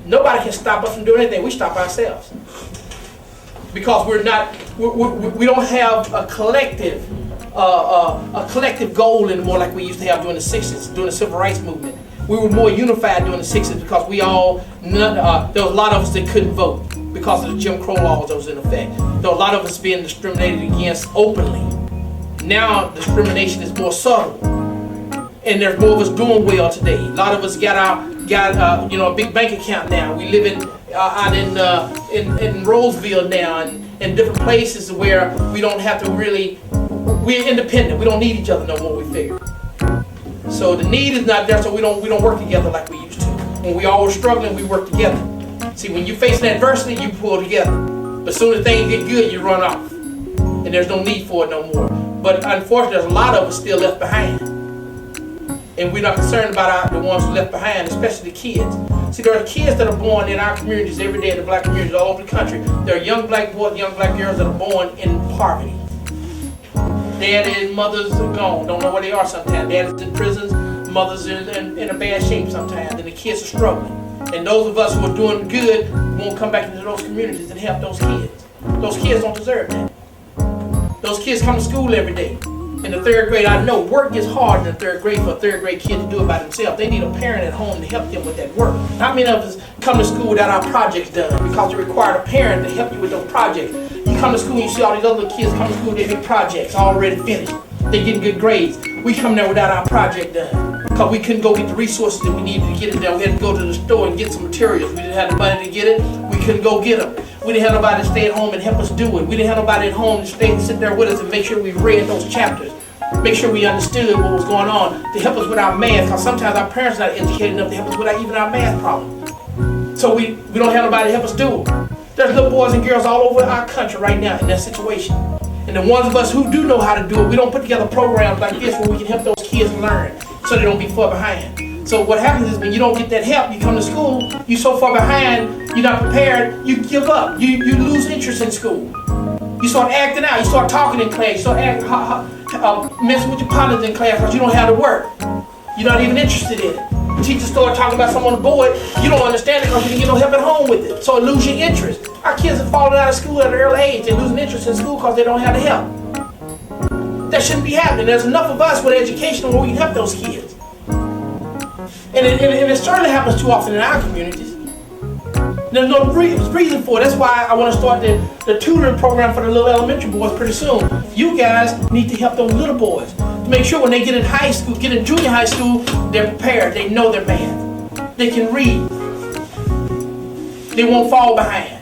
Nobody can stop us from doing anything. We stop ourselves. Because we don't have a collective goal anymore like we used to have during the 60s, during the Civil Rights Movement. We were more unified during the 60s because there was a lot of us that couldn't vote because of the Jim Crow laws that was in effect. There were a lot of us being discriminated against openly. Now discrimination is more subtle, and there's more of us doing well today. A lot of us got a big bank account now. We live out in Roseville now, and different places where we don't have to really. We're independent. We don't need each other no more. We figure. So the need is not there. So we don't work together like we used to. When we all were struggling, we worked together. See, when you face an adversity, you pull together. But as soon as things get good, you run off, and there's no need for it no more. But unfortunately, there's a lot of us still left behind. And we're not concerned about the ones left behind, especially the kids. See, there are kids that are born in our communities every day, in the black communities all over the country. There are young black boys, young black girls that are born in poverty. Daddy and mothers are gone, don't know where they are sometimes. Daddy's in prisons, mothers in a bad shape sometimes, and the kids are struggling. And those of us who are doing good won't come back into those communities and help those kids. Those kids don't deserve that. Those kids come to school every day. In the third grade, I know work is hard in the third grade for a third grade kid to do it by themselves. They need a parent at home to help them with that work. How many of us come to school without our projects done because we require a parent to help you with those projects? You come to school and you see all these other kids come to school, they have projects already finished. They getting good grades. We come there without our project done because we couldn't go get the resources that we needed to get it done. We had to go to the store and get some materials. We didn't have the money to get it. We couldn't go get them. We didn't have nobody to stay at home and help us do it. We didn't have nobody at home to stay and sit there with us and make sure we read those chapters. Make sure we understood what was going on to help us with our math, because sometimes our parents are not educated enough to help us with even our math problems. So we don't have nobody to help us do it. There's little boys and girls all over our country right now in that situation. And the ones of us who do know how to do it, we don't put together programs like this where we can help those kids learn so they don't be far behind. So what happens is when you don't get that help, you come to school, you're so far behind, you're not prepared, you give up, you lose interest in school. You start acting out, you start talking in class, you start messing with your partners in class because you don't have the work. You're not even interested in it. The teacher start talking about something on the board, you don't understand it because you didn't get no help at home with it. So it loses your interest. Our kids are falling out of school at an early age. They're losing interest in school because they don't have the help. That shouldn't be happening. There's enough of us with education where we can help those kids. And it certainly happens too often in our communities. There's no reason for it. That's why I want to start the tutoring program for the little elementary boys pretty soon. You guys need to help those little boys to make sure when they get in high school, get in junior high school, they're prepared. They know their math. They can read. They won't fall behind.